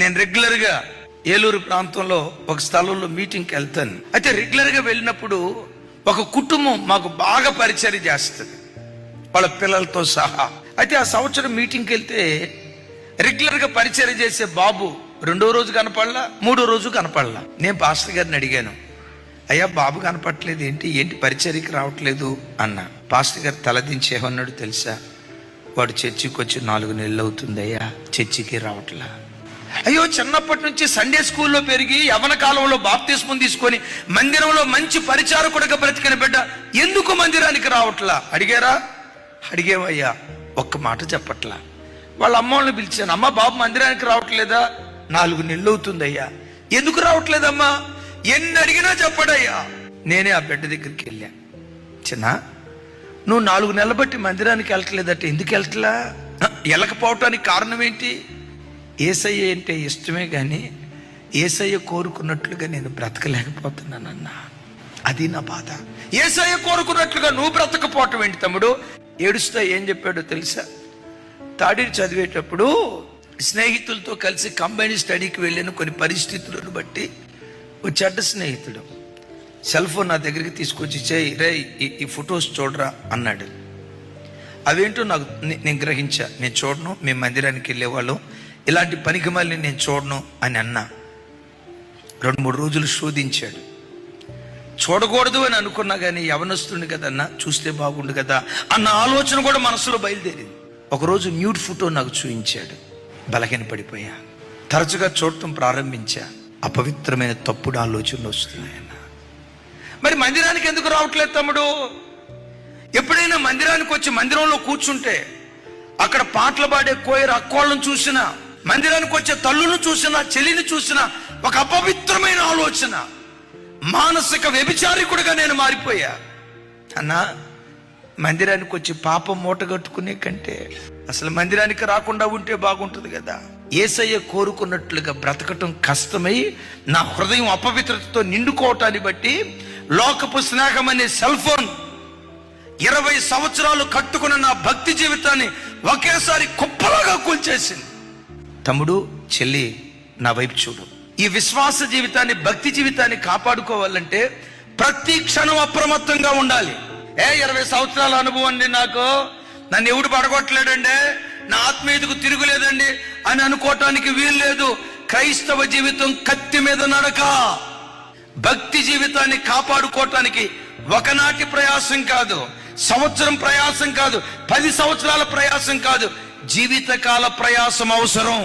నేను రెగ్యులర్గా ఏలూరు ప్రాంతంలో ఒక స్థలంలో మీటింగ్కి వెళ్తాను. అయితే రెగ్యులర్గా వెళ్ళినప్పుడు ఒక కుటుంబం మాకు బాగా పరిచయం చేస్తుంది, వాళ్ళ పిల్లలతో సహా. అయితే ఆ సంవత్సరం మీటింగ్కి వెళ్తే రెగ్యులర్గా పరిచయం చేసే బాబు 2వ రోజు కనపడలా, 3వ రోజు కనపడలా. నేను పాస్టర్ గారిని అడిగాను, అయ్యా బాబు కనపడట్లేదు ఏంటి పరిచర్యకి రావట్లేదు అన్నా. పాస్టర్ గారు తలదించి ఏమన్నాడు తెలుసా? వాడు చర్చికి వచ్చి 4 నెలలు అవుతుంది అయ్యా, చర్చికి రావట్లా. అయ్యో, చిన్నప్పటి నుంచి సండే స్కూల్లో పెరిగి యవ్వన కాలంలో బాప్తిస్మం తీసుకొని మందిరంలో మంచి పరిచారకుడిగా బ్రతికిన బిడ్డ ఎందుకు మందిరానికి రావట్లా అడిగారా? అడిగేవయ్యా, ఒక్క మాట చెప్పట్లా. వాళ్ళ అమ్మ వాళ్ళని పిలిచాను, అమ్మ బాబు మందిరానికి రావట్లేదా? 4 నెలలు అవుతుందయ్యా. ఎందుకు రావట్లేదమ్మా? ఎన్ని అడిగినా చెప్పడయ్యా. నేనే ఆ బిడ్డ దగ్గరికి వెళ్ళా, చిన్న నువ్వు 4 నెలలు బట్టి మందిరానికి వెళ్ళట్లేదట, ఎందుకు వెళ్ళట్లా? వెళ్ళకపోవటానికి కారణం ఏంటి? యేసయ్య అంటే ఇష్టమే కానీ యేసయ్య కోరుకున్నట్లుగా నేను బ్రతకలేకపోతున్నానన్నా, అది నా బాధ. యేసయ్య కోరుకున్నట్లుగా నువ్వు బ్రతకపోవటం ఏంటి తమ్ముడు? ఏడుస్తా ఏం చెప్పాడో తెలుసా? తాడీరు చదివేటప్పుడు స్నేహితులతో కలిసి కంబైన్ స్టడీకి వెళ్ళిన కొన్ని పరిస్థితులను బట్టి ఓ చెడ్డ స్నేహితుడు సెల్ ఫోన్ నా దగ్గరికి తీసుకొచ్చి చేయి రే ఈ ఫొటోస్ చూడరా అన్నాడు. అవేంటో నేను గ్రహించా. నేను చూడను, మేము మందిరానికి వెళ్ళేవాళ్ళం, ఇలాంటి పనికి మళ్ళీ నేను చూడను అని అన్నా. 2-3 రోజులు శోధించాడు. చూడకూడదు అని అనుకున్నా కానీ యవనస్తుని కదన్నా, చూస్తే బాగుండు కదా అన్న ఆలోచన కూడా మనసులో బయలుదేరింది. ఒకరోజు న్యూడ్ ఫోటో నాకు చూపించాడు. బలహీన పడిపోయా. తరచుగా చూడటం ప్రారంభించా. అపవిత్రమైన తప్పుడు ఆలోచనలు వస్తున్నాయన్న. మరి మందిరానికి ఎందుకు రావట్లేదు తమ్ముడు? ఎప్పుడైనా మందిరానికి వచ్చి మందిరంలో కూర్చుంటే అక్కడ పాటలు పాడే కోయర్ అక్కోళ్ళను చూసినా, మందిరానికి వచ్చే తల్లును చూసినా, చెల్లిని చూసినా ఒక అపవిత్రమైన ఆలోచన, మానసిక వ్యభిచారికుడిగా నేను మారిపోయా. అన్నా, మందిరానికి వచ్చి పాపం మూటగట్టుకునే కంటే అసలు మందిరానికి రాకుండా ఉంటే బాగుంటుంది కదా. యేసయ్య కోరుకున్నట్లుగా బ్రతకటం కష్టమై నా హృదయం అపవిత్రతతో నిండుకోవటాన్ని బట్టి లోకపు స్నేహం అనే సెల్ ఫోన్ 20 సంవత్సరాలు కట్టుకున్న నా భక్తి జీవితాన్ని ఒకేసారి కుప్పలాగా కూల్చేసింది. తమ్ముడు, చెల్లి, నా వైపు చూడు. ఈ విశ్వాస జీవితాన్ని, భక్తి జీవితాన్ని కాపాడుకోవాలంటే ప్రతి క్షణం అప్రమత్తంగా ఉండాలి. 20 సంవత్సరాల అనుభవం అండి నాకు, నన్ను ఎవడు పడగొట్టలేడండి, నా ఆత్మీయతకు తిరుగులేదండి అని అనుకోవటానికి వీలు లేదు. క్రైస్తవ జీవితం కత్తి మీద నడక. భక్తి జీవితాన్ని కాపాడుకోవటానికి ఒకనాటి ప్రయాసం కాదు, సంవత్సరం ప్రయాసం కాదు, 10 సంవత్సరాల ప్రయాసం కాదు, జీవితకాల ప్రయాసం అవసరం.